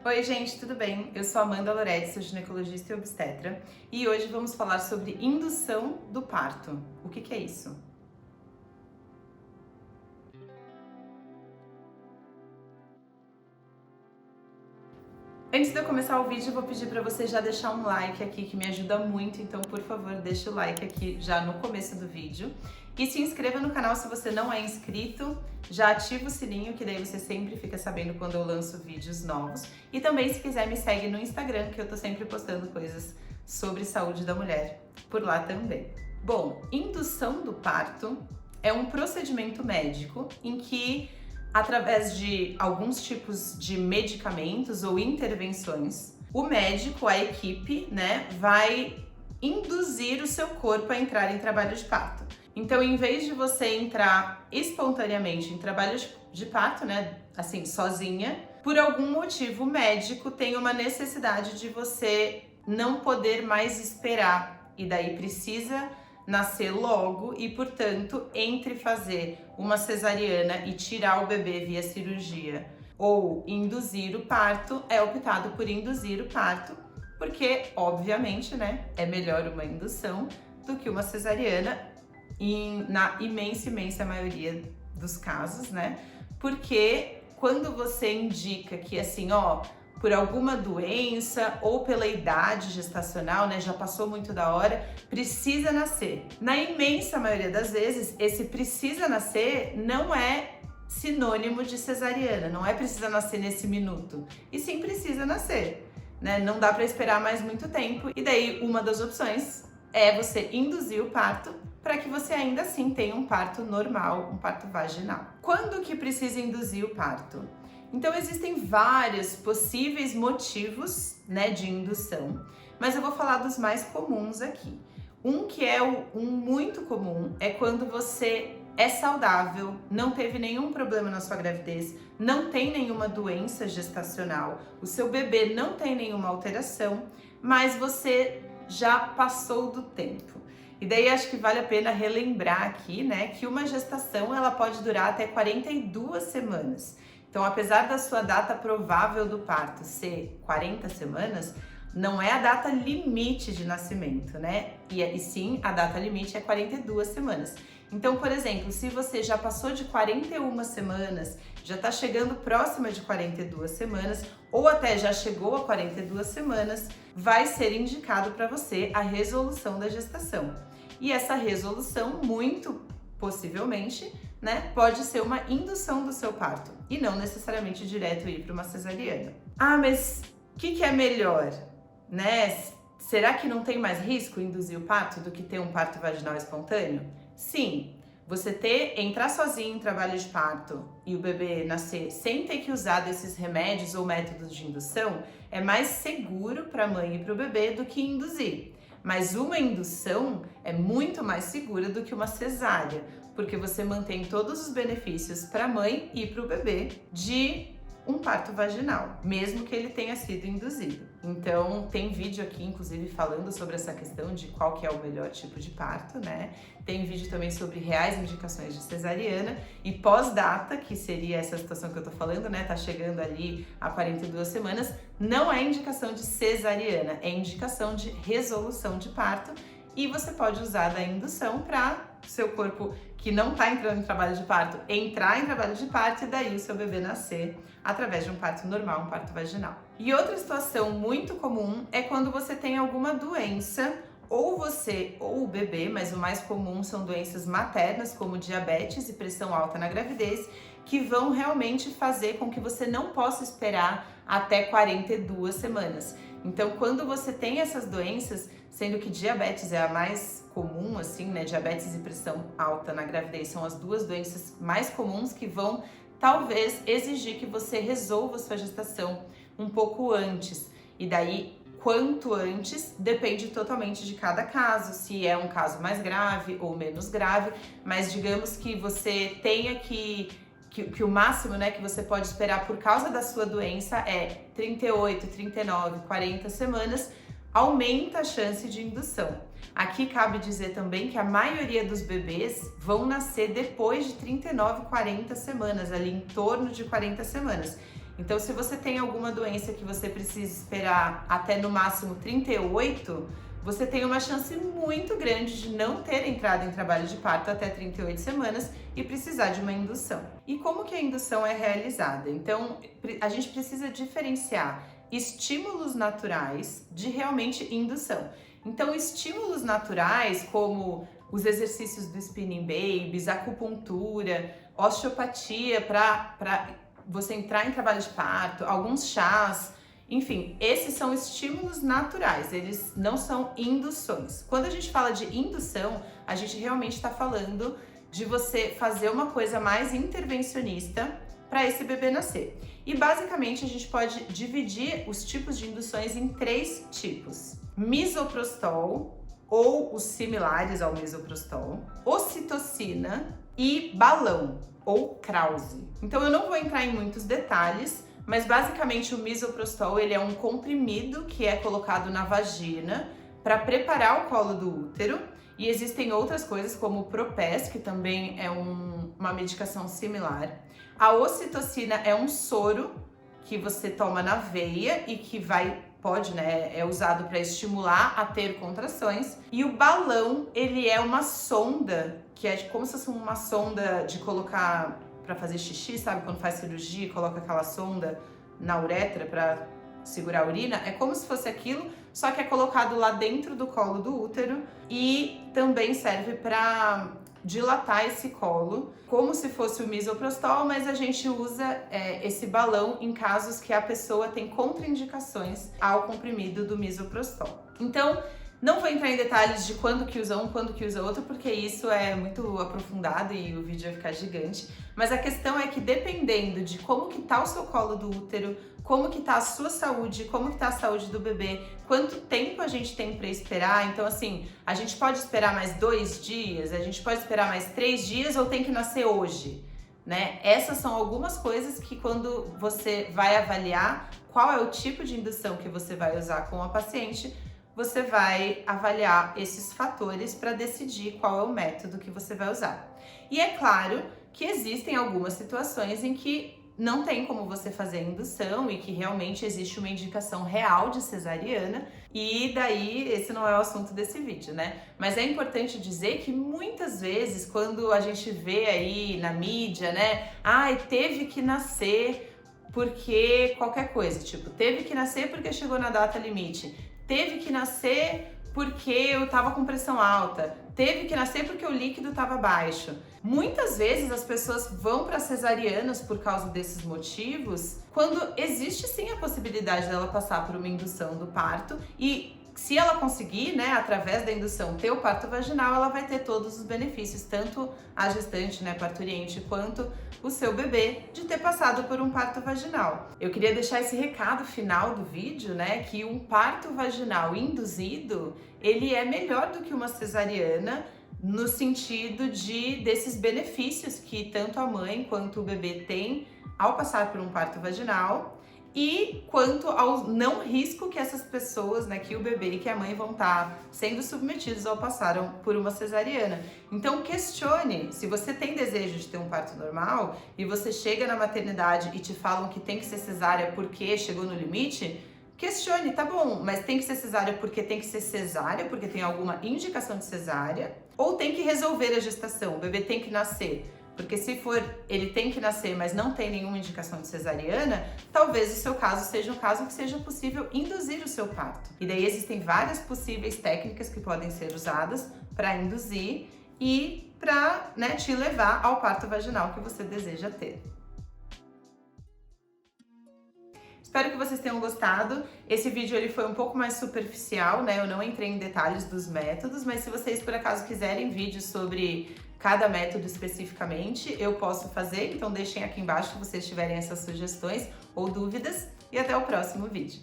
Oi gente, tudo bem? Eu sou Amanda Loretti, sou ginecologista e obstetra e hoje vamos falar sobre indução do parto. O que é isso? Antes de eu começar o vídeo, eu vou pedir para você já deixar um like aqui, que me ajuda muito, então por favor deixa o like aqui já no começo do vídeo. E se inscreva no canal se você não é inscrito, já ativa o sininho, que daí você sempre fica sabendo quando eu lanço vídeos novos. E também se quiser me segue no Instagram, que eu tô sempre postando coisas sobre saúde da mulher por lá também. Bom, indução do parto é um procedimento médico em que através de alguns tipos de medicamentos ou intervenções, o médico, a equipe, vai induzir o seu corpo a entrar em trabalho de parto. Então, em vez de você entrar espontaneamente em trabalho de parto, assim, sozinha, por algum motivo o médico tem uma necessidade de você não poder mais esperar e daí precisa nascer logo e, portanto, entre fazer uma cesariana e tirar o bebê via cirurgia ou induzir o parto, é optado por induzir o parto, porque, obviamente, é melhor uma indução do que uma cesariana, na imensa maioria dos casos, porque quando você indica que, assim, por alguma doença ou pela idade gestacional, já passou muito da hora, precisa nascer. Na imensa maioria das vezes, esse precisa nascer não é sinônimo de cesariana, não é precisa nascer nesse minuto, e sim precisa nascer, Não dá para esperar mais muito tempo, e daí uma das opções é você induzir o parto para que você ainda assim tenha um parto normal, um parto vaginal. Quando que precisa induzir o parto? Então existem vários possíveis motivos, de indução, mas eu vou falar dos mais comuns aqui. Um que é um muito comum é quando você é saudável, não teve nenhum problema na sua gravidez, não tem nenhuma doença gestacional, o seu bebê não tem nenhuma alteração, mas você já passou do tempo. E daí acho que vale a pena relembrar aqui, que uma gestação ela pode durar até 42 semanas. Então, apesar da sua data provável do parto ser 40 semanas, não é a data limite de nascimento, E sim, a data limite é 42 semanas. Então, por exemplo, se você já passou de 41 semanas, já está chegando próxima de 42 semanas, ou até já chegou a 42 semanas, vai ser indicado para você a resolução da gestação. E essa resolução, muito possivelmente, pode ser uma indução do seu parto e não necessariamente direto ir para uma cesariana. Ah, mas o que é melhor, Será que não tem mais risco induzir o parto do que ter um parto vaginal espontâneo? Sim, você entrar sozinho em trabalho de parto e o bebê nascer sem ter que usar desses remédios ou métodos de indução é mais seguro para a mãe e para o bebê do que induzir. Mas uma indução é muito mais segura do que uma cesárea, porque você mantém todos os benefícios para a mãe e para o bebê de um parto vaginal, mesmo que ele tenha sido induzido. Então, tem vídeo aqui, inclusive, falando sobre essa questão de qual que é o melhor tipo de parto, Tem vídeo também sobre reais indicações de cesariana e pós-data, que seria essa situação que eu tô falando, Tá chegando ali a 42 semanas, não é indicação de cesariana, é indicação de resolução de parto, e você pode usar da indução para seu corpo que não está entrando em trabalho de parto entrar em trabalho de parto e daí o seu bebê nascer através de um parto normal, um parto vaginal. E outra situação muito comum é quando você tem alguma doença, ou você ou o bebê, mas o mais comum são doenças maternas como diabetes e pressão alta na gravidez, que vão realmente fazer com que você não possa esperar até 42 semanas. Então, quando você tem essas doenças, sendo que diabetes é a mais comum, assim, diabetes e pressão alta na gravidez são as duas doenças mais comuns que vão, talvez, exigir que você resolva a sua gestação um pouco antes. E daí, quanto antes, depende totalmente de cada caso, se é um caso mais grave ou menos grave, mas digamos que você tenha que o máximo, que você pode esperar por causa da sua doença é 38, 39, 40 semanas, aumenta a chance de indução. Aqui cabe dizer também que a maioria dos bebês vão nascer depois de 39, 40 semanas, ali em torno de 40 semanas. Então, se você tem alguma doença que você precisa esperar até no máximo 38, você tem uma chance muito grande de não ter entrado em trabalho de parto até 38 semanas e precisar de uma indução. E como que a indução é realizada? Então, a gente precisa diferenciar estímulos naturais de realmente indução. Então, estímulos naturais como os exercícios do Spinning Babies, acupuntura, osteopatia para você entrar em trabalho de parto, alguns chás, enfim, esses são estímulos naturais, eles não são induções. Quando a gente fala de indução, a gente realmente está falando de você fazer uma coisa mais intervencionista para esse bebê nascer. E basicamente a gente pode dividir os tipos de induções em 3 tipos: misoprostol, ou os similares ao misoprostol, ocitocina e balão, ou Krause. Então eu não vou entrar em muitos detalhes, mas basicamente o misoprostol ele é um comprimido que é colocado na vagina para preparar o colo do útero, e existem outras coisas como o Propes, que também é uma medicação similar. A ocitocina é um soro que você toma na veia e que é usado para estimular a ter contrações. E o balão, ele é uma sonda, que é como se fosse uma sonda de colocar para fazer xixi, sabe? Quando faz cirurgia, coloca aquela sonda na uretra para segurar a urina. É como se fosse aquilo, só que é colocado lá dentro do colo do útero e também serve para dilatar esse colo, como se fosse o misoprostol, mas a gente usa esse balão em casos que a pessoa tem contraindicações ao comprimido do misoprostol. Então, não vou entrar em detalhes de quando que usa um, quando que usa outro, porque isso é muito aprofundado e o vídeo vai ficar gigante. Mas a questão é que dependendo de como que tá o seu colo do útero, como que tá a sua saúde, como que tá a saúde do bebê, quanto tempo a gente tem para esperar. Então, assim, a gente pode esperar mais 2 dias, a gente pode esperar mais 3 dias ou tem que nascer hoje, né? Essas são algumas coisas que quando você vai avaliar qual é o tipo de indução que você vai usar com a paciente, você vai avaliar esses fatores para decidir qual é o método que você vai usar. E é claro que existem algumas situações em que não tem como você fazer a indução e que realmente existe uma indicação real de cesariana, e daí esse não é o assunto desse vídeo, né? Mas é importante dizer que muitas vezes quando a gente vê aí na mídia, né? Teve que nascer porque qualquer coisa, tipo, teve que nascer porque chegou na data limite, teve que nascer porque eu tava com pressão alta, teve que nascer porque o líquido estava baixo. Muitas vezes as pessoas vão para cesarianas por causa desses motivos, quando existe sim a possibilidade dela passar por uma indução do parto, e se ela conseguir, né, através da indução, ter o parto vaginal, ela vai ter todos os benefícios, tanto a gestante, né, parturiente, quanto o seu bebê, de ter passado por um parto vaginal. Eu queria deixar esse recado final do vídeo, né, que um parto vaginal induzido, ele é melhor do que uma cesariana, no sentido desses benefícios que tanto a mãe quanto o bebê têm ao passar por um parto vaginal, e quanto ao não risco que essas pessoas, né, que o bebê e que a mãe vão estar sendo submetidos ao passar por uma cesariana. Então questione, se você tem desejo de ter um parto normal e você chega na maternidade e te falam que tem que ser cesárea porque chegou no limite, questione, tá bom, mas tem que ser cesárea porque tem que ser cesárea, porque tem alguma indicação de cesárea, ou tem que resolver a gestação, o bebê tem que nascer. Porque se for, ele tem que nascer, mas não tem nenhuma indicação de cesariana, talvez o seu caso seja um caso que seja possível induzir o seu parto. E daí existem várias possíveis técnicas que podem ser usadas para induzir e para, né, te levar ao parto vaginal que você deseja ter. Espero que vocês tenham gostado. Esse vídeo ele foi um pouco mais superficial, né? Eu não entrei em detalhes dos métodos, mas se vocês por acaso quiserem vídeos sobre cada método especificamente, eu posso fazer, então deixem aqui embaixo se vocês tiverem essas sugestões ou dúvidas, e até o próximo vídeo.